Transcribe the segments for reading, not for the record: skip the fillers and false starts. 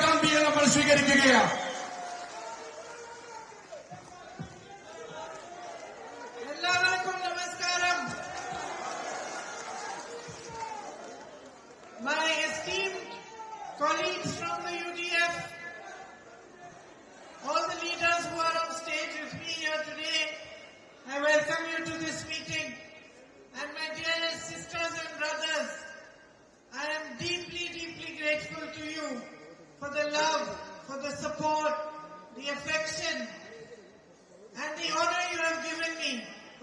ഗാന്ധിയെ നമ്മൾ സ്വീകരിക്കുകയാണ്. എല്ലാവർക്കും നമസ്കാരം. My esteemed colleagues from the UDF, all the leaders who are on stage with me here today, I welcome you to this meeting. And my dearest sisters and brothers, I am deeply, deeply grateful to you for the love, for the support, the affection, and the honor you have given me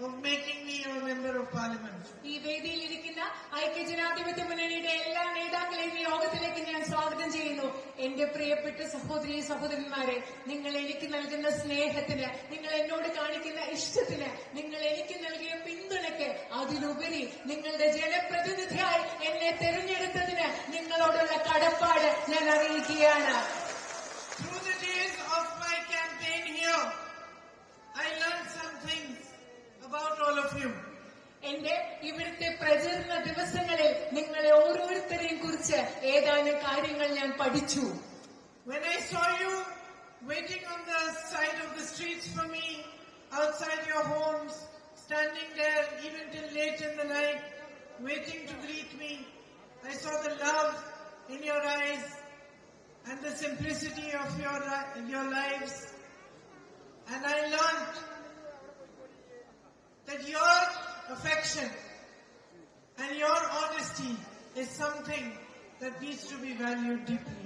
of making me your member of parliament. ഈ വേദിയിലിരിക്കുന്ന ഐക്യജനാധിപത്യ മുന്നണിയുടെ എല്ലാ നേതാക്കളെയും ഈ യോഗത്തിലേക്ക് ഞാൻ സ്വാഗതം ചെയ്യുന്നു. എന്റെ പ്രിയപ്പെട്ട സഹോദരി സഹോദരന്മാരെ, നിങ്ങൾ എനിക്ക് നൽകുന്ന സ്നേഹത്തിന്, നിങ്ങൾ എന്നോട് കാണിക്കുന്ന ഇഷ്ടത്തിന്, നിങ്ങൾ എനിക്ക് നൽകിയ പിന്തുണയ്ക്ക്, അതിലുപരി നിങ്ങളുടെ ജനപ്രതിനിധിയായി എന്നെ തെരഞ്ഞെടുത്തതിന് നിങ്ങളോടുള്ള കടപ്പാട് ഞാൻ അറിയിക്കുകയാണ്. Through the days of my campaign here, I learned some things about all of you. എന്റെ ഇവിടുത്തെ പ്രചരണ ദിവസങ്ങളിൽ നിങ്ങളെ ഓരോരുത്തരെയും കുറിച്ച് ഏതാനും കാര്യങ്ങൾ ഞാൻ പഠിച്ചു. When I saw you waiting on the side of the streets for me, outside your homes, standing there even till late in the night, waiting to greet me, I saw the love in your eyes and the simplicity of your lives. And I learned that your affection and your honesty is something that needs to be valued deeply.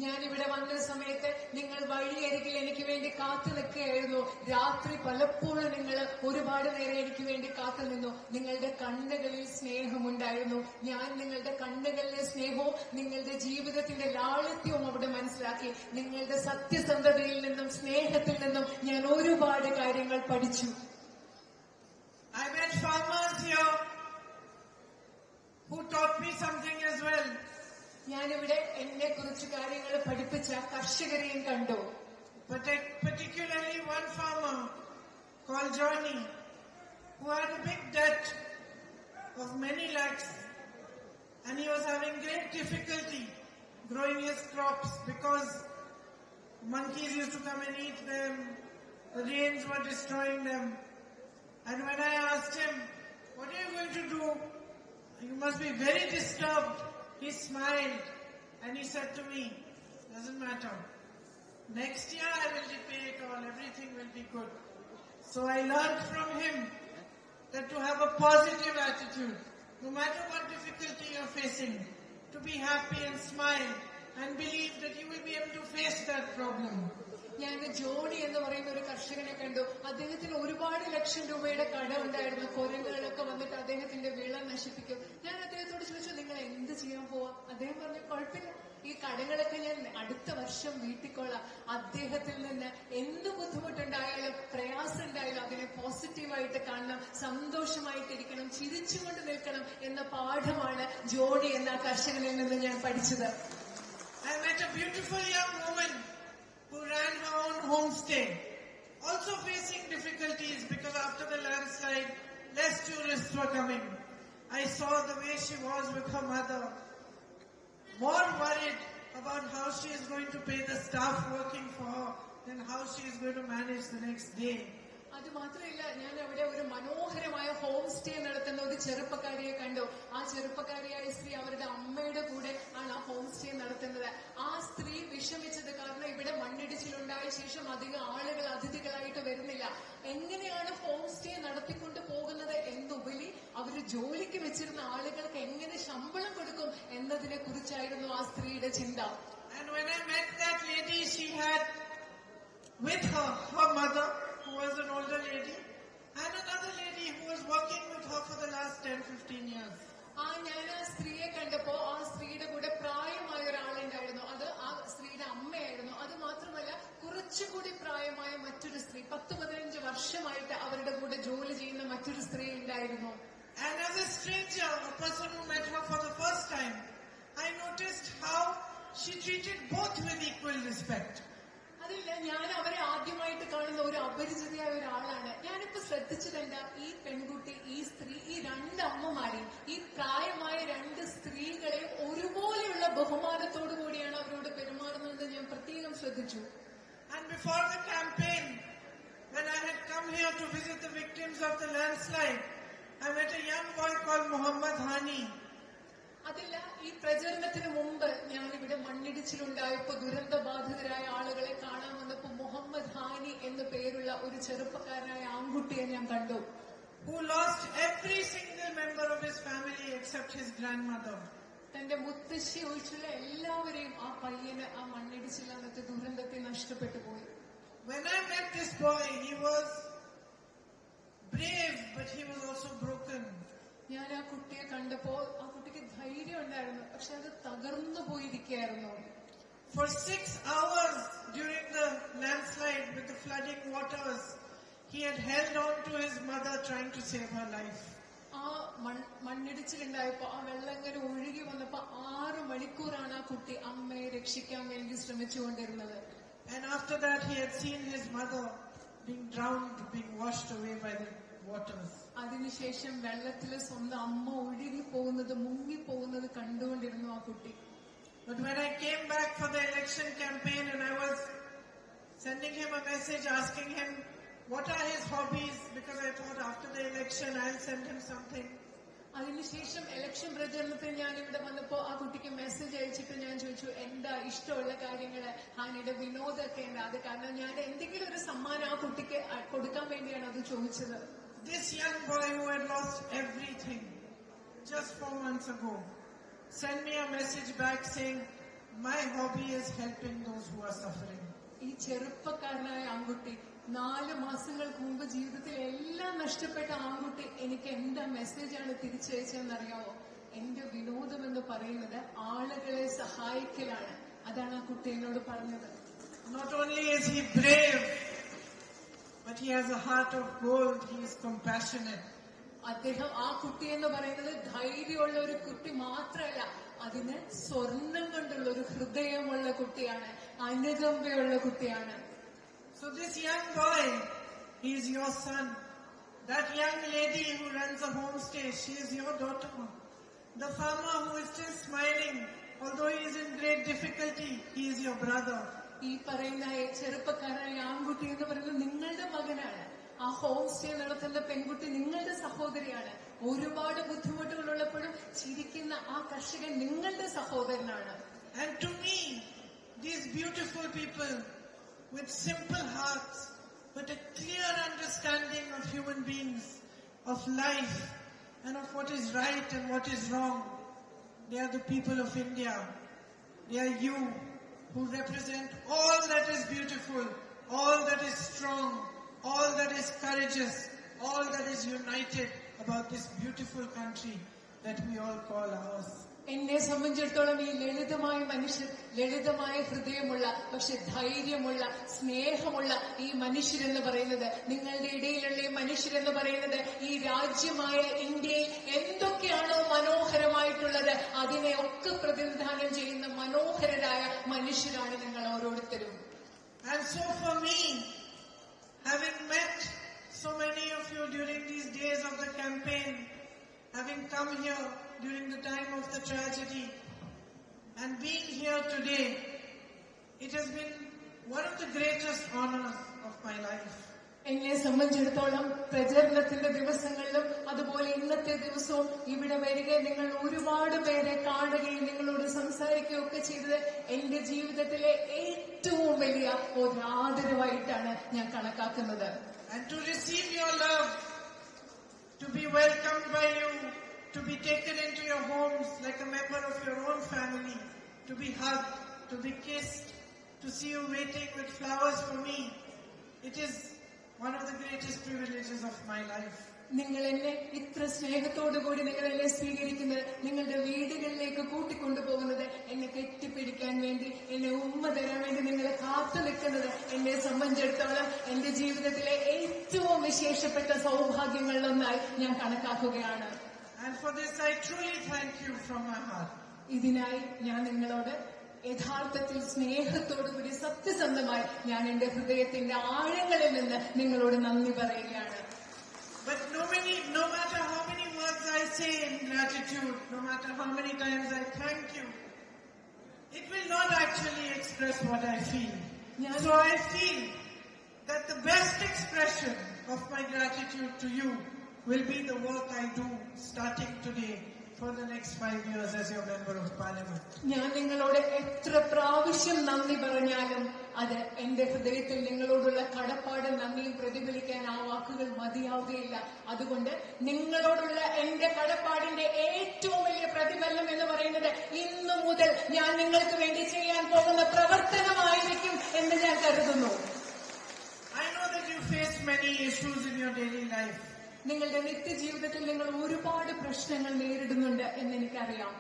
ഞാനിവിടെ വന്ന സമയത്ത് നിങ്ങൾ വഴിയരികിൽ എനിക്ക് വേണ്ടി കാത്തു നിൽക്കുകയായിരുന്നു. രാത്രി പലപ്പോഴും നിങ്ങൾ ഒരുപാട് നേരം എനിക്ക് വേണ്ടി കാത്തു നിന്നു. നിങ്ങളുടെ കണ്ണുകളിൽ സ്നേഹമുണ്ടായിരുന്നു. ഞാൻ നിങ്ങളുടെ കണ്ണുകളിലെ സ്നേഹവും നിങ്ങളുടെ ജീവിതത്തിന്റെ ലാളിത്യവും അവിടെ മനസ്സിലാക്കി. നിങ്ങളുടെ സത്യസന്ധതയിൽ നിന്നും സ്നേഹത്തിൽ നിന്നും ഞാൻ ഒരുപാട് കാര്യങ്ങൾ പഠിച്ചു. I met farmers here who taught me something as well. ഞാനിവിടെ എന്നെ കുറിച്ച് കാര്യങ്ങൾ പഠിപ്പിച്ച കർഷകരെയും കണ്ടു. Particularly one farmer called Johnny, who had a big debt of many lakhs, and he was having great difficulty growing his crops because monkeys used to come and eat them, the rains were destroying them. And when I asked him, what are you going to do? You must be very disturbed. He smiled and he said to me, doesn't matter. Next year I will repay it all. Everything will be good. So I learned from him that to have a positive attitude, no matter what difficulty you're facing, to be happy and smile and believe that you will be able to face that problem. ഞാൻ Johnny എന്ന് പറയുന്ന ഒരു കർഷകനെ കണ്ടു. അദ്ദേഹത്തിന് ഒരുപാട് ലക്ഷം രൂപയുടെ കട ഉണ്ടായിരുന്നു. കുരങ്ങുകളൊക്കെ വന്നിട്ട് അദ്ദേഹത്തിന്റെ വിള നശിപ്പിക്കും. ഞാൻ അദ്ദേഹത്തോട് ചോദിച്ചു, നിങ്ങൾ എന്ത് ചെയ്യാൻ പോവാ? അദ്ദേഹം പറഞ്ഞു, കുഴപ്പമില്ല, ഈ കടകളൊക്കെ ഞാൻ അടുത്ത വർഷം വീട്ടിക്കൊള്ളാം. അദ്ദേഹത്തിൽ നിന്ന് എന്ത് ബുദ്ധിമുട്ടുണ്ടായാലും പ്രയാസം ഉണ്ടായാലും അതിനെ പോസിറ്റീവായിട്ട് കാണണം, സന്തോഷമായിട്ടിരിക്കണം, ചിരിച്ചുകൊണ്ട് നിൽക്കണം എന്ന പാഠമാണ് ജോണി എന്ന കർഷകനിൽ നിന്ന് ഞാൻ പഠിച്ചത്. I met a beautiful young woman who ran her own homestay, also facing difficulties because after the landslide, less tourists were coming. I saw the way she was with her mother, more worried about how she is going to pay the staff working for her than how she is going to manage the next day. അത് മാത്രമല്ല, ഞാൻ അവിടെ ഒരു മനോഹരമായ home stay നടത്തുന്ന ഒരു ചെറുപ്പക്കാരിയെ കണ്ടു. ആ ചെറുപ്പക്കാരിയായ സ്ത്രീ അവരുടെ അമ്മയുടെ കൂടെ ആണ് ആ ഹോം സ്റ്റേ നടത്തുന്നത്. ആ സ്ത്രീ വിഷമിച്ചത് കാരണം ഇവിടെ മണ്ണിടിച്ചിലുണ്ടായ ശേഷം അധികം ആളുകൾ അതിഥികളായിട്ട് വരുന്നില്ല. എങ്ങനെയാണ് ഹോം സ്റ്റേ നടത്തിക്കൊണ്ട് പോകുന്നത് എന്നുപരി അവര് ജോലിക്ക് വെച്ചിരുന്ന ആളുകൾക്ക് എങ്ങനെ ശമ്പളം കൊടുക്കും എന്നതിനെ കുറിച്ചായിരുന്നു ആ സ്ത്രീയുടെ ചിന്ത. And when I met that lady, she had with her her mother, who was an older lady, and another lady who was working with her for the last 10-15 years. ഞാൻ ആ സ്ത്രീയെ കണ്ടപ്പോ ആ സ്ത്രീയുടെ കൂടെ പ്രായമായ ഒരാളുണ്ടായിരുന്നു. അത് ആ സ്ത്രീയുടെ അമ്മയായിരുന്നു. അത് മാത്രമല്ല, കുറച്ചുകൂടി പ്രായമായ മറ്റൊരു സ്ത്രീ, 10-15 വർഷമായിട്ട് അവരുടെ കൂടെ ജോലി ചെയ്യുന്ന മറ്റൊരു സ്ത്രീ ഉണ്ടായിരുന്നു. And as a stranger, a person who met her for the first time, I noticed how she treated both with equal respect. അതില്ല, ഞാൻ അവരെ ആദ്യമായിട്ട് കാണുന്ന ഒരു അപരിചിതയായ ഒരാളാണ്. ഞാനിപ്പോ ശ്രദ്ധിച്ചതെന്താ, ഈ പെൺകുട്ടി, ഈ സ്ത്രീ, ഈ രണ്ട് അമ്മമാരെയും, ഈ പ്രായമായ രണ്ട് സ്ത്രീകളെയും ഒരുപോലെയുള്ള ബഹുമാനത്തോടു കൂടിയാണ് അവരോട് പെരുമാറുന്നത് ശ്രദ്ധിച്ചു. And before the campaign, when I had come here to visit the victims of the landslide, I met a young boy called Muhammad Hani. അതില്ല, ഈ പ്രചരണത്തിന് മുമ്പ് ഞാനിവിടെ മണ്ണിടിച്ചിലുണ്ടായപ്പോ ദുരന്തബാധിതരായ ആളുകളെ കാണാൻ വന്നപ്പോ മുഹമ്മദ് ഹാനി എന്ന പേരുള്ള ഒരു ചെറുപ്പക്കാരനായ ആൺകുട്ടിയെ ഞാൻ കണ്ടു. Who lost every single member of his family except his grandmother. തന്റെ മുത്തശ്ശി ഒഴിച്ചുള്ള എല്ലാവരെയും ആ പയ്യന് ആ മണ്ണിടിച്ചിൽ അന്നത്തെ ദുരന്തത്തെ നഷ്ടപ്പെട്ടു പോയി. When I met this boy, he was brave, but he was also broken. ഞാൻ ആ കുട്ടിയെ കണ്ടപ്പോ ആ കുട്ടിക്ക് ധൈര്യം ഉണ്ടായിരുന്നു, പക്ഷെ അത് തകർന്നു പോയിരിക്കുകയായിരുന്നു. For 6 hours during the landslide with the flooding waters, he had held on to his mother trying to save her life. ആ മണ്ണിടിച്ചിലുണ്ടായപ്പോ ആ വെള്ളം ഇങ്ങനെ ഒഴുകി വന്നപ്പോ 6 മണിക്കൂറാണ് ആ കുട്ടി അമ്മയെ രക്ഷിക്കാൻ വേണ്ടി ശ്രമിച്ചുകൊണ്ടിരുന്നത്. And after that he had seen his mother being drowned, being washed away by the waters. അതിനുശേഷം വെള്ളത്തില് സ്വന്തം അമ്മ ഒഴുകി പോകുന്നത്, മുങ്ങിപ്പോകുന്നത് കണ്ടുകൊണ്ടിരുന്നു ആ കുട്ടി. But when I came back for the election campaign and I was sending him a message asking him what are his hobbies, because I thought after the election I'll send him something. അതിനുശേഷം election പ്രചരണത്തിൽ ഞാൻ ഇവിടെ വന്നപ്പോ ആ കുട്ടിക്ക് message അയച്ചിട്ട് ഞാൻ ചോദിച്ചു എന്താ ഇഷ്ടമുള്ള കാര്യങ്ങള്, ഹാനിയുടെ വിനോദമൊക്കെ ഉണ്ട്. അത് കാരണം ഞാൻ എന്തെങ്കിലും ഒരു സമ്മാനം ആ കുട്ടിക്ക് കൊടുക്കാൻ വേണ്ടിയാണ് അത് ചോദിച്ചത്. This young boy who had lost everything just 4 months ago sent me a message back saying my hobby is helping those who are suffering. ഈ ചെറുപ്പക്കാരനായ ആൺകുട്ടി 4 മാസങ്ങൾക്ക് മുമ്പ് ജീവിതത്തിൽ എല്ലാം നഷ്ടപ്പെട്ട ആൺകുട്ടി എനിക്ക് എന്താ മെസ്സേജാണ് തിരിച്ചയച്ചതെന്നറിയാമോ? എന്റെ വിനോദം എന്ന് പറയുന്നത് ആളുകളെ സഹായിക്കലാണ്. അതാണ് ആ കുട്ടി എന്നോട് പറഞ്ഞത്. Not only is he brave, but he has a heart of gold. He is compassionate. അദ്ദേഹം, ആ കുട്ടി എന്ന് പറയുന്നത് ധൈര്യമുള്ള ഒരു കുട്ടി മാത്രമല്ല, അതിന് സ്വർണം കൊണ്ടുള്ള ഒരു ഹൃദയമുള്ള കുട്ടിയാണ്, അനുകമ്പയുള്ള കുട്ടിയാണ്. So this young boy, he is your son. That young lady who runs a homestay, she is your daughter. The farmer who is still smiling, although he is in great difficulty, he is your brother. ഈ പറയുന്ന ചെറുപ്പക്കാരനായ ആൺകുട്ടി എന്ന് പറയുന്നത് നിങ്ങളുടെ മകനാണ്. ആ home stay നടത്തുന്ന പെൺകുട്ടി നിങ്ങളുടെ സഹോദരിയാണ്. ഒരുപാട് ബുദ്ധിമുട്ടുകളുള്ളപ്പോഴും ചിരിക്കുന്ന ആ കർഷകൻ നിങ്ങളുടെ സഹോദരനാണ്. And to me, these beautiful people with simple hearts, but a clear understanding of human beings, of life, and of what is right and what is wrong, they are the people of India. They are you who represent all that is beautiful, all that is strong, all that is courageous, all that is united about this beautiful country that we all call ours. എന്നെ സംബന്ധിച്ചിടത്തോളം ഈ ലളിതമായ മനുഷ്യർ, ലളിതമായ ഹൃദയമുള്ള പക്ഷെ ധൈര്യമുള്ള സ്നേഹമുള്ള ഈ മനുഷ്യരെന്ന് പറയുന്നത്, നിങ്ങളുടെ ഇടയിലുള്ള ഈ മനുഷ്യരെന്ന് പറയുന്നത് ഈ രാജ്യമായ ഇന്ത്യയിൽ എന്തൊക്കെയാണോ മനോഹരമായിട്ടുള്ളത് അതിനെ ഒക്കെ പ്രതിനിധാനം ചെയ്യുന്ന മനോഹരരായ മനുഷ്യരാണ് നിങ്ങൾ ഓരോരുത്തരും. And so for me, having met so many of you during these days of the campaign, having come here during the time of the tragedy, and being here today, it has been one of the greatest honors of my life. എന്നെ സംബന്ധിച്ചിടത്തോളം പ്രചരണത്തിന്റെ ദിവസങ്ങളിലും അതുപോലെ ഇന്നത്തെ ദിവസവും ഇവിടെ വരികയും നിങ്ങൾ ഒരുപാട് പേരെ കാണുകയും നിങ്ങളോട് സംസാരിക്കുകയും ഒക്കെ ചെയ്തത് എന്റെ ജീവിതത്തിലെ ഏറ്റവും വലിയ ഒരു ആദരവായിട്ടാണ് ഞാൻ കണക്കാക്കുന്നത്. And to receive your love, to be welcomed by you, to be taken into your homes like a member of your own family, to be hugged, to be kissed, to see you waiting with flowers for me, it is one of the greatest privileges of my life. നിങ്ങൾ എന്നെ ഇത്ര സ്നേഹത്തോടുകൂടി നിങ്ങൾ എന്നെ സ്വീകരിക്കുന്നത്, നിങ്ങളുടെ വീടുകളിലേക്ക് കൂട്ടിക്കൊണ്ടുപോകുന്നത്, എന്നെ കെട്ടിപ്പിടിക്കാൻ വേണ്ടി, എന്നെ ഉമ്മ തരാൻ വേണ്ടി നിങ്ങൾ കാത്തു നിൽക്കുന്നത് എന്നെ സംബന്ധിച്ചിടത്തോളം എന്റെ ജീവിതത്തിലെ ഏറ്റവും വിശേഷപ്പെട്ട സൗഭാഗ്യങ്ങളിലൊന്നായി ഞാൻ കണക്കാക്കുകയാണ്. And for this I truly thank you from my heart. ഇതിനായി ഞാൻ നിങ്ങളോട് യഥാർത്ഥത്തിൽ സ്നേഹത്തോടുകൂടി സത്യസന്ധമായി ഞാൻ എന്റെ ഹൃദയത്തിന്റെ ആഴങ്ങളിൽ നിന്ന് നിങ്ങളോട് നന്ദി പറയുകയാണ്. But no matter how many words I say in gratitude, no matter how many times I thank you, it will not actually express what I feel. So I feel that the best expression of my gratitude to you will be the work I do starting today for the next 5 years as your member of parliament. ഞാൻ നിങ്ങളോട് എത്ര പ്രാവശ്യം നന്ദി പറഞ്ഞാലും അത് എന്റെ ഹൃദയത്തിൽ നിങ്ങളോടുള്ള കടപ്പാട് നന്ദിയും പ്രതിഫലിക്കാൻ ആ വാക്കുകൾ മതിയാവുകയില്ല. അതുകൊണ്ട് നിങ്ങളോടുള്ള എന്റെ കടപ്പാടിന്റെ ഏറ്റവും വലിയ പ്രതിഫലനം എന്ന് പറയുന്നത് ഇന്നു മുതൽ ഞാൻ നിങ്ങൾക്ക് വേണ്ടി ചെയ്യാൻ പോകുന്ന പ്രവർത്തനമായിരിക്കും എന്ന് ഞാൻ കരുതുന്നു. I know that you face many issues in your daily life. നിങ്ങളുടെ നിത്യജീവിതത്തിൽ നിങ്ങൾ ഒരുപാട് പ്രശ്നങ്ങൾ നേരിടുന്നുണ്ട് എന്ന് എനിക്കറിയാം.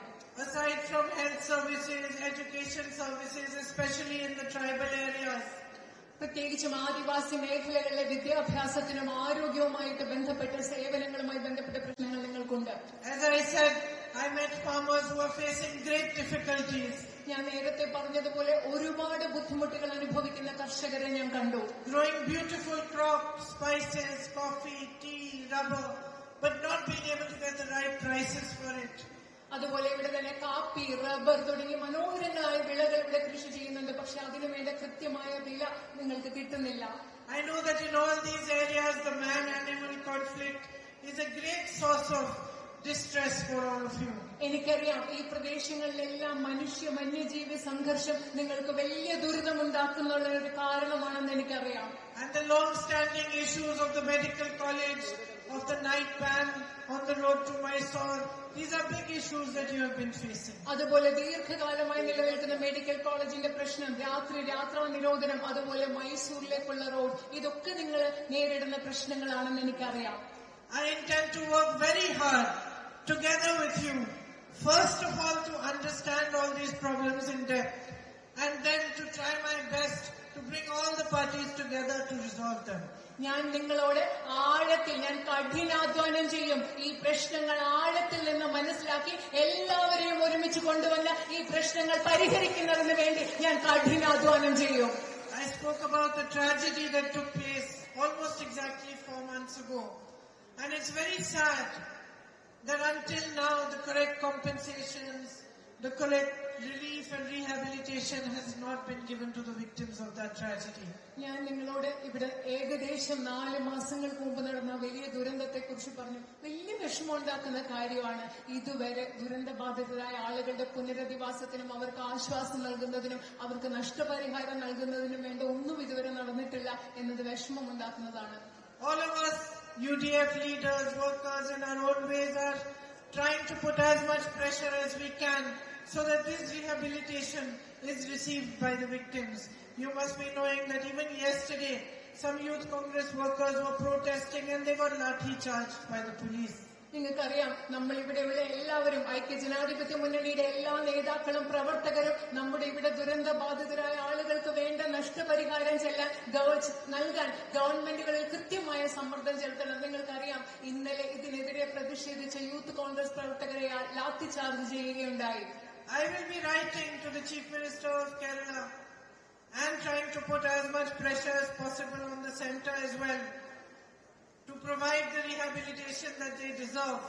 Aside from health services, education services, especially in the tribal areas, പ്രത്യേകിച്ചും ആദിവാസി മേഖലകളിലെ വിദ്യാഭ്യാസത്തിനും ആരോഗ്യവുമായിട്ട് ബന്ധപ്പെട്ട സേവനങ്ങളുമായി ബന്ധപ്പെട്ട പ്രശ്നങ്ങൾ നിങ്ങൾക്കുണ്ട്. as I said, I met farmers who are facing great difficulties. ഞാൻ നേരത്തെ പറഞ്ഞതുപോലെ ഒരുപാട് ബുദ്ധിമുട്ടുകൾ അനുഭവിക്കുന്ന കർഷകരെ ഞാൻ കണ്ടു. Growing beautiful crops, spices, coffee, tea, rubber, but not being able to get the right prices for it. അതുപോലെ ഇവിടെ തന്നെ കാപ്പി, റബ്ബർ തുടങ്ങി മനോഹരങ്ങളായ വിളകൾ ഇവിടെ കൃഷി ചെയ്യുന്നുണ്ട്. പക്ഷെ അതിനു വേണ്ട കൃത്യമായ വില നിങ്ങൾക്ക് കിട്ടുന്നില്ല. I know that in all these areas the man-animal conflict is a great source of distress for all of you. എനിക്കറിയാം ഈ പ്രദേശങ്ങളിലെല്ലാം വന്യജീവി സംഘർഷം നിങ്ങൾക്ക് വലിയ ദുരിതമുണ്ടാക്കുന്ന ഒരു കാരണമാണെന്ന് എനിക്കറിയാം. And the long-standing issues of the medical college, of the night ban on the road to Mysore, these are big issues that you have been facing. അതുപോലെ ദീർഘകാലമായി നിലനിൽക്കുന്ന മെഡിക്കൽ കോളേജിന്റെ പ്രശ്നം, യാത്രാ നിരോധനം, അതുപോലെ മൈസൂരിലേക്കുള്ള റോഡ്, ഇതൊക്കെ നിങ്ങൾ നേരിടുന്ന പ്രശ്നങ്ങളാണെന്ന് എനിക്കറിയാം. I intend to work very hard together with you, first of all to understand all these problems in depth, and then to try my best to bring all the parties together to resolve them. ഞാൻ നിങ്ങളോട് ഞാൻ കഠിനാധ്വാനം ചെയ്യും. ഈ പ്രശ്നങ്ങൾ ആഴത്തിൽ നിന്ന് മനസ്സിലാക്കി എല്ലാവരെയും ഒരുമിച്ച് കൊണ്ടുവന്ന് ഈ പ്രശ്നങ്ങൾ പരിഹരിക്കുന്നതിന് വേണ്ടി ഞാൻ കഠിനാധ്വാനം ചെയ്യും. I spoke about the tragedy that took place almost exactly 4 months ago. And it's very sad that until now the correct compensations, the correct relief and rehabilitation has not been given to the victims of that tragedy. ഞാൻ നിങ്ങളോട് ഇവിടെ ഏകദേശം 4 മാസങ്ങൾക്ക് മുമ്പ് നടന്ന വലിയ ദുരന്തത്തെ കുറിച്ച് പറഞ്ഞു. വലിയ വിഷമമുണ്ടാക്കുന്ന കാര്യമാണ്. ഇതുവരെ ദുരന്തബാധിതരായ ആളുകളുടെ പുനരധിവാസത്തിനും അവർക്ക് ആശ്വാസം നൽകുന്നതിനും അവർക്ക് നഷ്ടപരിഹാരം നൽകുന്നതിനും വേണ്ട ഒന്നും ഇതുവരെ നടന്നിട്ടില്ല എന്നത് വിഷമമുണ്ടാക്കുന്നതാണ്. All of us UDF leaders, workers in our own ways are trying to put as much pressure as we can so that this rehabilitation is received by the victims. You must be knowing that even yesterday some youth congress workers were protesting and they got lathi charged by the police. നിങ്ങൾക്കറിയാം, നമ്മൾ ഇവിടെയുള്ള എല്ലാവരും, ഐക്യജനാധിപത്യ മുന്നണിയുടെ എല്ലാ നേതാക്കളും പ്രവർത്തകരും നമ്മുടെ ഇവിടെ ദുരന്ത ബാധിതരായ ആളുകൾക്ക് വേണ്ട നഷ്ടപരിഹാരം നൽകാൻ ഗവൺമെന്റുകളിൽ കൃത്യമായ സമ്മർദ്ദം ചെലുത്തണം. നിങ്ങൾക്കറിയാം, ഇന്നലെ ഇതിനെതിരെ പ്രതിഷേധിച്ച യൂത്ത് കോൺഗ്രസ് പ്രവർത്തകരെ ലാത്തി ചാർജ് ചെയ്യുകയുണ്ടായി. I will be writing to the Chief Minister of Kerala and trying to put as much pressure as possible on the centre as well to provide the rehabilitation that they deserve.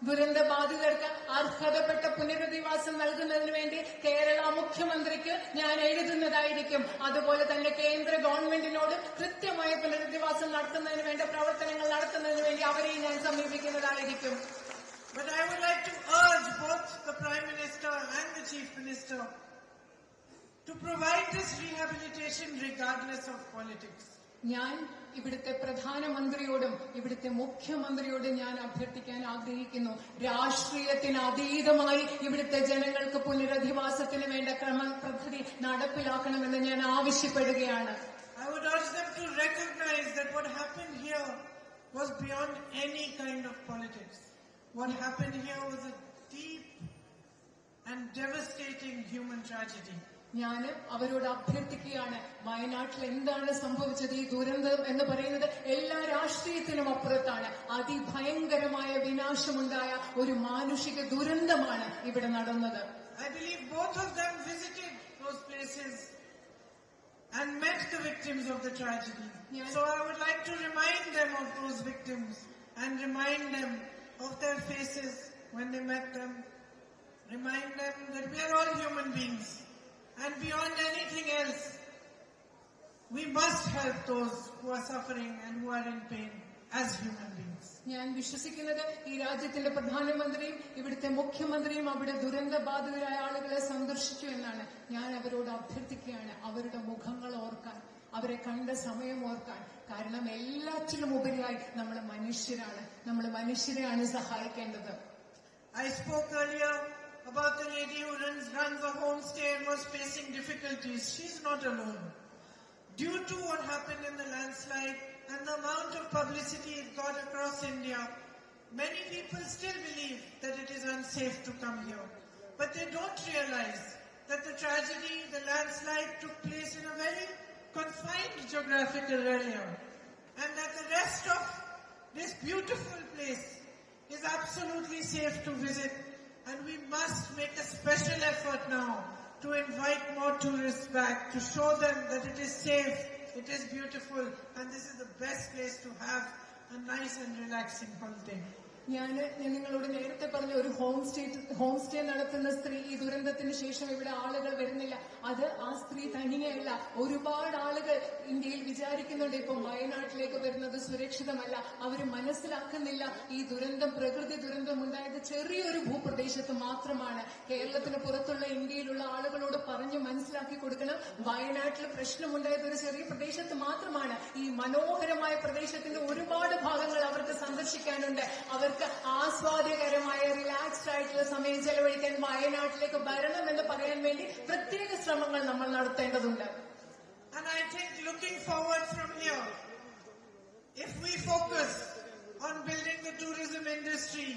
ദുരന്ത ബാധിതർക്ക് അർഹതപ്പെട്ട പുനരധിവാസം നൽകുന്നതിന് വേണ്ടി കേരള മുഖ്യമന്ത്രിക്ക് ഞാൻ എഴുതുന്നതായിരിക്കും. അതുപോലെ തന്നെ കേന്ദ്ര ഗവൺമെന്റിനോട് കൃത്യമായ പുനരധിവാസം നടത്തുന്നതിന് വേണ്ട പ്രവർത്തനങ്ങൾ നടത്തുന്നതിന് വേണ്ടി അവരെ ഞാൻ സമീപിക്കുന്നതായിരിക്കും. But I would like to urge both the Prime Minister and the Chief Minister to provide this rehabilitation regardless of politics. ഞാൻ ഇവിടുത്തെ പ്രധാനമന്ത്രിയോടും ഇവിടുത്തെ മുഖ്യമന്ത്രിയോടും ഞാൻ അഭ്യർത്ഥിക്കാൻ ആഗ്രഹിക്കുന്നു. രാഷ്ട്രീയത്തിന് അതീതമായി ഇവിടുത്തെ ജനങ്ങൾക്ക് പുനരധിവാസത്തിന് വേണ്ട പദ്ധതി നടപ്പിലാക്കണമെന്ന് ഞാൻ ആവശ്യപ്പെടുകയാണ്. I would urge them to recognize that what happened here was beyond any kind of politics. What happened here was a deep and devastating human tragedy. ഞാൻ അവരോട് അഭ്യർത്ഥിക്കുകയാണ്, വയനാട്ടിൽ എന്താണ് സംഭവിച്ചത്? ഈ ദുരന്തം എന്ന് പറയുന്നത് എല്ലാ രാഷ്ട്രീയത്തിനും അപ്പുറത്താണ്. അതിഭയങ്കരമായ വിനാശമുണ്ടായ ഒരു മാനുഷിക ദുരന്തമാണ് ഇവിടെ നടന്നത്. I believe both of them visited those places and met the victims of the tragedy. So I would like to remind them of those victims and remind them of their faces when they met them. Remind them that we are all human beings. And beyond anything else, we must help those who are suffering and who are in pain as human beings. ഞാൻ വിശ്വസിക്കുന്നത് ഈ രാജ്യത്തിന്റെ പ്രധാനമന്ത്രിയും ഇവിടുത്തെ മുഖ്യമന്ത്രിയും അവിടെ ദുരന്ത ബാധിതരായ ആളുകളെ സന്ദർശിച്ചു എന്നാണ്. ഞാൻ അവരോട് അഭ്യർത്ഥിക്കുകയാണ് അവരുടെ മുഖങ്ങൾ ഓർക്കാൻ, അവരെ കണ്ട സമയം ഓർക്കാൻ. കാരണം എല്ലാറ്റിലും ഉപരിയായി നമ്മൾ മനുഷ്യരാണ്, നമ്മൾ മനുഷ്യരെയാണ് സഹായിക്കേണ്ടത്. I spoke earlier about the lady who runs a homestay and was facing difficulties. She's not alone. Due to what happened in the landslide and the amount of publicity it got across India, many people still believe that it is unsafe to come here. But they don't realize that the tragedy, the landslide, took place in a very confined geographical area, and that the rest of this beautiful place is absolutely safe to visit. And we must make a special effort now to invite more tourists back, to show them that it is safe, it is beautiful, and this is the best place to have a nice and relaxing holiday. ഞാൻ നിങ്ങളോട് നേരത്തെ പറഞ്ഞ ഒരു home stay നടത്തുന്ന സ്ത്രീ ഈ ദുരന്തത്തിന് ശേഷം ഇവിടെ ആളുകൾ വരുന്നില്ല. അത് ആ സ്ത്രീ തനിയെയല്ല, ഒരുപാട് ആളുകൾ ഇന്ത്യയിൽ വിചാരിക്കുന്നുണ്ട് ഇപ്പം വയനാട്ടിലേക്ക് വരുന്നത് സുരക്ഷിതമല്ല. അവര് മനസ്സിലാക്കുന്നില്ല ഈ ദുരന്തം, പ്രകൃതി ദുരന്തം ഉണ്ടായത് ചെറിയൊരു ഭൂപ്രദേശത്ത് മാത്രമാണ്. കേരളത്തിന് പുറത്തുള്ള ഇന്ത്യയിലുള്ള ആളുകളോട് പറഞ്ഞ് മനസ്സിലാക്കി കൊടുക്കണം, വയനാട്ടിൽ പ്രശ്നമുണ്ടായത് ഒരു ചെറിയ പ്രദേശത്ത് മാത്രമാണ്. ഈ മനോഹരമായ പ്രദേശത്തിന്റെ ഒരുപാട് ഭാഗങ്ങൾ അവർക്ക് സന്ദർശിക്കാനുണ്ട്. അവർക്ക് ആസ്വാദ്യകരമായ റിലാക്സ്ഡ് ആയിട്ടുള്ള സമയം ചെലവഴിക്കാൻ വയനാട്ടിലേക്ക് വരണം എന്ന് പറയാൻ വേണ്ടി പ്രത്യേക ശ്രമങ്ങൾ നമ്മൾ നടത്തേണ്ടതുണ്ട്. And I think looking forward from here, if we focus on building the tourism industry,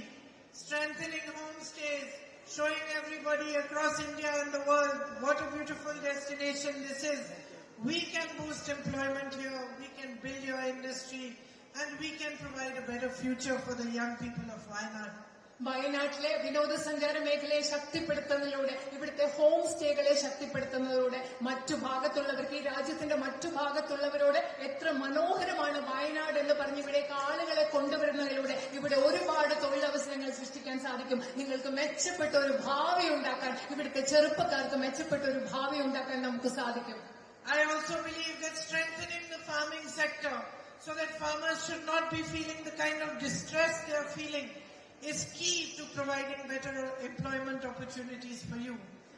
strengthening homestays, showing everybody across India and the world what a beautiful destination this is, we can boost employment here, we can build your industry, and we can provide a better future for the young people of Wayanad. വയനാട്ടിലെ വിനോദസഞ്ചാര മേഖലയെ ശക്തിപ്പെടുത്തുന്നതിലൂടെ, ഇവിടുത്തെ home സ്റ്റേകളെ ശക്തിപ്പെടുത്തുന്നതിലൂടെ മറ്റു ഭാഗത്തുള്ളവർക്ക്, ഈ രാജ്യത്തിന്റെ മറ്റു ഭാഗത്തുള്ളവരോട് എത്ര മനോഹരമാണ് വയനാട് എന്ന് പറഞ്ഞ് ഇവിടേക്ക് ആളുകളെ കൊണ്ടുവരുന്നതിലൂടെ ഇവിടെ ഒരുപാട് തൊഴിലവസരങ്ങൾ സൃഷ്ടിക്കാൻ സാധിക്കും. നിങ്ങൾക്ക് മെച്ചപ്പെട്ട ഒരു ഭാവി ഉണ്ടാക്കാൻ, ഇവിടുത്തെ ചെറുപ്പക്കാർക്ക് മെച്ചപ്പെട്ട ഒരു ഭാവി ഉണ്ടാക്കാൻ നമുക്ക് സാധിക്കും. I also believe that strengthening the farming sector so that farmers should not be feeling the kind of distress they are feeling is key to providing better employment opportunities for you.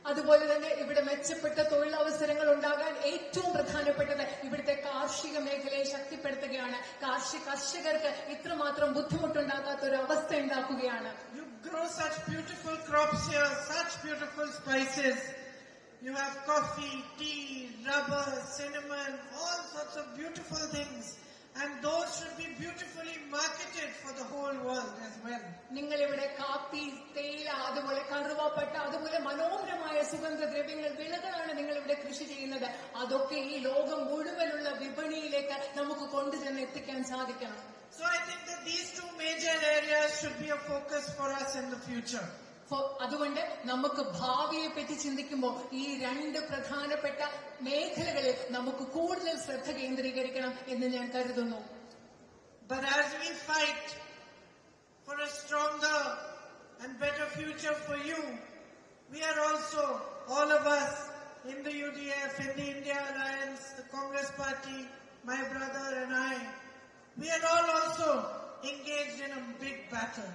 അതുപോലെ തന്നെ ഇവിടെ മെച്ചപ്പെട്ട തൊഴിലവസരങ്ങൾ ഉണ്ടാകാൻ ഏറ്റവും പ്രധാനപ്പെട്ടത് ഇവിടുത്തെ കാർഷിക മേഖലയെ ശക്തിപ്പെടുത്തുകയാണ്. കർഷകർക്ക് ഇത്രമാത്രം ബുദ്ധിമുട്ടുണ്ടാകാത്ത ഒരു അവസ്ഥ ഉണ്ടാക്കുകയാണ്. You grow such beautiful crops here, such beautiful spices. You have coffee, tea, rubber, cinnamon, all sorts of beautiful things. And those should be beautifully marketed for the whole world as well. നിങ്ങൾ ഇവിടെ കാപ്പി, തേയില, അതുപോലെ കറുവാപ്പട്ട, അതുപോലെ മനോഹരമായ സുഗന്ധദ്രവ്യങ്ങൾ, വിളകളാണ് നിങ്ങൾ ഇവിടെ കൃഷി ചെയ്യുന്നത്. അതൊക്കെ ഈ ലോകം മുഴുവനുള്ള വിപണിയിലേക്ക് നമുക്ക് കൊണ്ടുചെന്ന് എത്തിക്കാൻ സാധിക്കണം. So I think that these two major areas should be a focus for us in the future. അതുകൊണ്ട് നമുക്ക് ഭാവിയെ പറ്റി ചിന്തിക്കുമ്പോൾ ഈ രണ്ട് പ്രധാനപ്പെട്ട മേഖലകളിൽ നമുക്ക് കൂടുതൽ ശ്രദ്ധ കേന്ദ്രീകരിക്കണം എന്ന് ഞാൻ കരുതുന്നു. But as we fight for a stronger and better future for you, we are also, all of us in the UDF, in the India Alliance, the Congress Party, my brother and I, we are all also engaged in a big battle.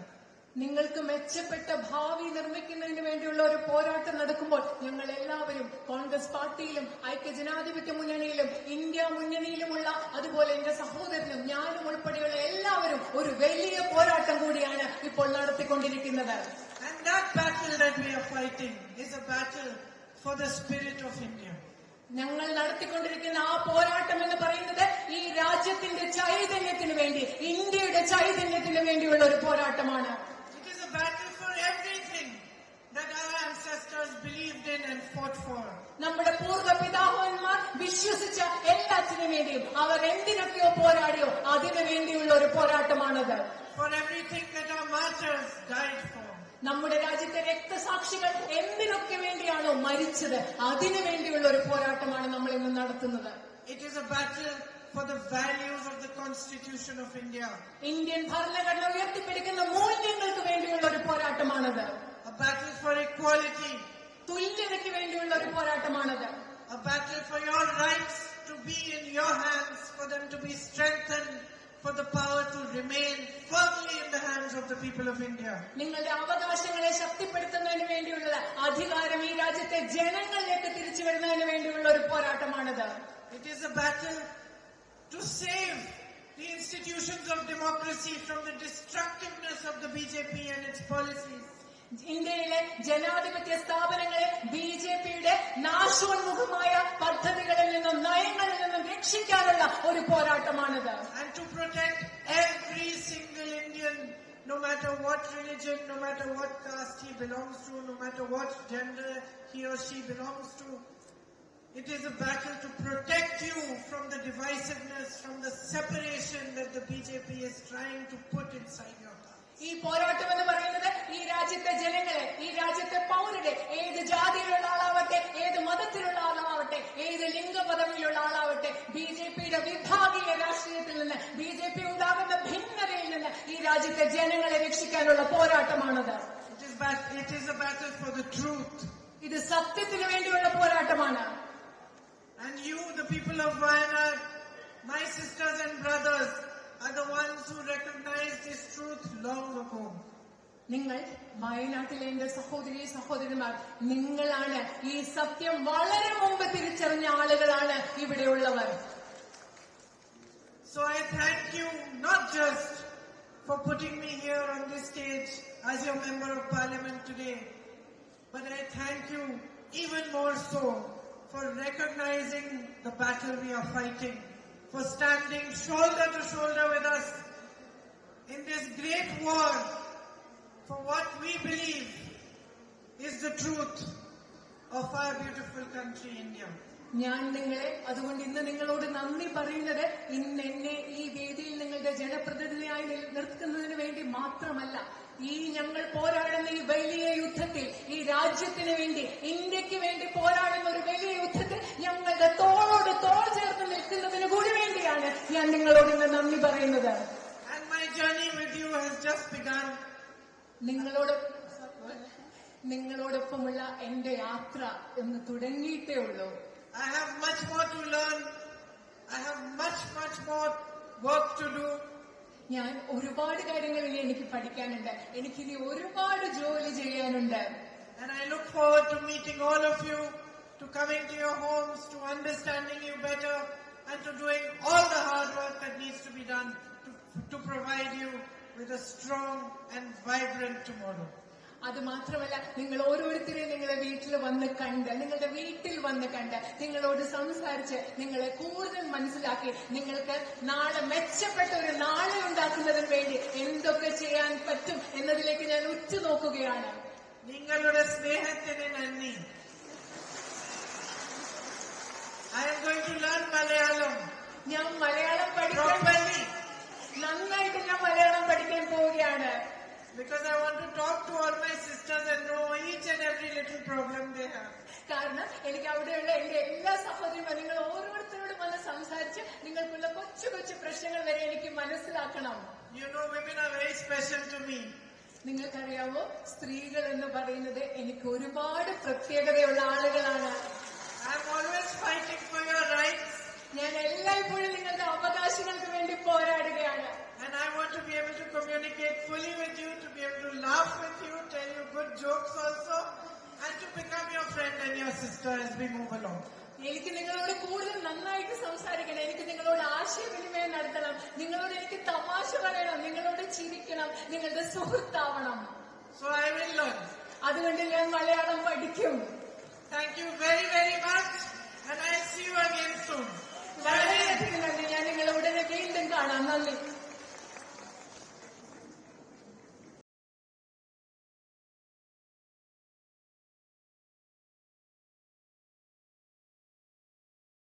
നിങ്ങൾക്ക് മെച്ചപ്പെട്ട ഭാവി നിർമ്മിക്കുന്നതിന് വേണ്ടിയുള്ള ഒരു പോരാട്ടം നടക്കുമ്പോൾ ഞങ്ങൾ എല്ലാവരും കോൺഗ്രസ് പാർട്ടിയിലും ഐക്യജനാധിപത്യ മുന്നണിയിലും ഇന്ത്യ മുന്നണിയിലുമുള്ള, അതുപോലെ എന്റെ സഹോദരനും ഞാനും ഉൾപ്പെടെയുള്ള എല്ലാവരും ഒരു വലിയ പോരാട്ടം കൂടിയാണ് ഇപ്പോൾ നടത്തിക്കൊണ്ടിരിക്കുന്നത്. And that battle that we are fighting is a battle for the spirit of India. ഞങ്ങൾ നടത്തിക്കൊണ്ടിരിക്കുന്ന ആ പോരാട്ടം എന്ന് പറയുന്നത് ഈ രാജ്യത്തിന്റെ ചൈതന്യത്തിന് വേണ്ടി, ഇന്ത്യയുടെ ചൈതന്യത്തിന് വേണ്ടിയുള്ള ഒരു പോരാട്ടമാണ്. Battle for everything that our ancestors believed in and fought for. നമ്മുടെ പൂർവ്വ പിതാമഹന്മാർ വിശ്വസിച്ച എല്ലാത്തിനു വേണ്ടിയും അവർ എന്തിനൊക്കെയോ പോരാടിയോ അതിനു വേണ്ടിയുള്ള ഒരു പോരാട്ടമാണത്. For everything that our martyrs died for. നമ്മുടെ രാജ്യത്തെ രക്തസാക്ഷികൾ എന്തിനൊക്കെ വേണ്ടിയാണോ മരിച്ചത് അതിനു വേണ്ടിയുള്ള ഒരു പോരാട്ടമാണ് നമ്മൾ ഇന്ന് നടത്തുന്നത്. It is a battle for the values of the Constitution of India. Indian ഭരണഘടന ഉയർത്തിപ്പിടിക്കുന്ന മൂല്യങ്ങൾക്ക് വേണ്ടിയുള്ള ഒരു പോരാട്ടമാണത്. A battle for equality. തുല്യതയ്ക്ക് വേണ്ടിയുള്ള ഒരു പോരാട്ടമാണത്. A battle for your rights to be in for them to be strengthened, for the power to remain firmly in the hands of the people of India. നിങ്ങളുടെ അവകാശങ്ങളെ ശക്തിപ്പെടുത്തുന്നതിന് വേണ്ടിയുള്ള അധികാരം ഈ രാജ്യത്തെ ജനങ്ങളിലേക്ക് തിരിച്ചു വരുന്നതിന് വേണ്ടിയുള്ള ഒരു പോരാട്ടമാണിത്. It is a battle to save the institutions of democracy from the destructiveness of the BJP and its policies. ഇന്ത്യയിലെ ജനാധിപത്യ സ്ഥാപനങ്ങളെ ബിജെപിയുടെ നാശോന്മുഖമായ പദ്ധതികളിൽ നിന്നും നയങ്ങളിൽ നിന്നും രക്ഷിക്കാനുള്ള ഒരു പോരാട്ടമാണിത്. And to protect every single Indian, no matter what religion, no matter what caste he belongs to, no matter what gender he or she belongs to. It is a battle to protect you from the divisiveness, from the separation that the BJP is trying to put inside your heart. ഈ പോരാട്ടം എന്ന് പറയുന്നത് ഈ രാജ്യത്തെ ജനങ്ങളെ, ഈ രാജ്യത്തെ പൗരരെ, ഏത് ജാതിയിലുള്ള ആളാവട്ടെ, ഏത് മതത്തിലുള്ള ആളാവട്ടെ, ഏത് ലിംഗ പദവിയിലുള്ള ആളാവട്ടെ, ബിജെപിയുടെ വിഭാഗീയ രാഷ്ട്രീയത്തിൽ നിന്ന്, ബിജെപി ഉണ്ടാകുന്ന ഭിന്നതയിൽ നിന്ന് ഈ രാജ്യത്തെ ജനങ്ങളെ രക്ഷിക്കാനുള്ള പോരാട്ടമാണത്. It is a battle for the truth. ഇത് സത്യത്തിന് വേണ്ടിയുള്ള പോരാട്ടമാണ്. And you, the people of Wayanad, my sisters and brothers, are the ones who recognized this truth long ago. നിങ്ങൾ വയനാട്ടിലെ എന്റെ സഹോദരി സഹോദരന്മാർ, നിങ്ങളാണ് ഈ സത്യം വളരെ മുമ്പ് തിരിച്ചറിഞ്ഞ ആളുകളാണ് ഇവിടെയുള്ളവർ. So I thank you not just for putting me here on this stage as your member of parliament today, but I thank you even more so for recognizing the battle we are fighting, for standing shoulder to shoulder with us in this great war for what we believe is the truth of our beautiful country, India. ഞാൻ നിങ്ങളെ അതുകൊണ്ട് ഇന്ന് നിങ്ങളോട് നന്ദി പറയുന്നത് ഇന്ന് എന്നെ ഈ വേദിയിൽ നിങ്ങളുടെ ജനപ്രതിനിധിയായി നിർത്തുന്നതിന് വേണ്ടി മാത്രമല്ല, ഈ ഞങ്ങൾ പോരാടുന്ന ഈ വലിയ യുദ്ധത്തിൽ, ഈ രാജ്യത്തിന് വേണ്ടി, ഇന്ത്യക്ക് വേണ്ടി പോരാടുന്ന ഒരു വലിയ യുദ്ധത്തിൽ ഞങ്ങളുടെ തോളോട് തോൾ ചേർത്ത് നിൽക്കുന്നതിന് കൂടി വേണ്ടിയാണ് ഞാൻ നിങ്ങളോട് ഇന്ന് നന്ദി പറയുന്നത്. And my journey with you has just begun. നിങ്ങളോടൊപ്പമുള്ള എന്റെ യാത്ര ഒന്ന് തുടങ്ങിയിട്ടേ ഉള്ളൂ. I have much more to learn. I have much more work to do. ഞാൻ ഒരുപാട് കാര്യങ്ങൾ ഇനി എനിക്ക് പഠിക്കാനുണ്ട്, എനിക്കിനി ഒരുപാട് ജോലി ചെയ്യാനുണ്ട്. And I look forward to meeting all of you, to coming to your homes, to understanding you better, and to doing all the hard work that needs to be done to provide you with a strong and vibrant tomorrow. അത് മാത്രമല്ല, നിങ്ങൾ ഓരോരുത്തരെയും നിങ്ങളുടെ വീട്ടിൽ വന്ന് കണ്ട്, നിങ്ങളുടെ വീട്ടിൽ വന്ന് കണ്ട്, നിങ്ങളോട് സംസാരിച്ച്, നിങ്ങളെ കൂടുതൽ മനസ്സിലാക്കി, നിങ്ങൾക്ക് നാളെ മെച്ചപ്പെട്ട ഒരു നാളെ ഉണ്ടാക്കുന്നതിന് വേണ്ടി എന്തൊക്കെ ചെയ്യാൻ പറ്റും എന്നതിലേക്ക് ഞാൻ ഉറ്റുനോക്കുകയാണ്. നിങ്ങളുടെ സ്നേഹത്തിന് നന്ദി. I am going to learn Malayalam. ഞാൻ മലയാളം പഠിക്കാൻ നന്നായിട്ട് ഞാൻ മലയാളം പഠിക്കാൻ പോവുകയാണ്. Because I want to talk to all my sisters and know each and every little problem they have. കാരണം എനിക്ക് അവിടെയുള്ള എന്റെ എല്ലാ സഹോദരിമാരും, നിങ്ങൾ ഓരോരുത്തരോടും വന്ന് സംസാരിച്ച് നിങ്ങൾക്കുള്ള കൊച്ചു കൊച്ചു പ്രശ്നങ്ങൾ വരെ എനിക്ക് മനസ്സിലാക്കണം. You know, women are very special to me. നിങ്ങൾക്കറിയാമോ, സ്ത്രീകൾ എന്ന് പറയുന്നത് എനിക്ക് ഒരുപാട് പ്രത്യേകതയുള്ള ആളുകളാണ്. I am always fighting for your rights. ഞാൻ എല്ലായ്പ്പോഴും നിങ്ങളുടെ അവകാശങ്ങൾക്ക് വേണ്ടി പോരാടുകയാണ്. And I want to be able to communicate fully with you, to be able to laugh with you, tell you good jokes also, and to become your friend and your sister as we move along. എനിക്ക് നിങ്ങളോട് കൂടുതൽ നന്നായിട്ട് സംസാരിക്കണം, എനിക്ക് നിങ്ങളോട് ആശയവിനിമയം നടത്തണം, നിങ്ങളോട് എനിക്ക് തമാശ പറയണം, നിങ്ങളോട് ചിരിക്കണം, നിങ്ങളുടെ സുഹൃത്താവണം. So I will learn. അതുകൊണ്ട് ഞാൻ മലയാളം പഠിക്കും. Thank you very much.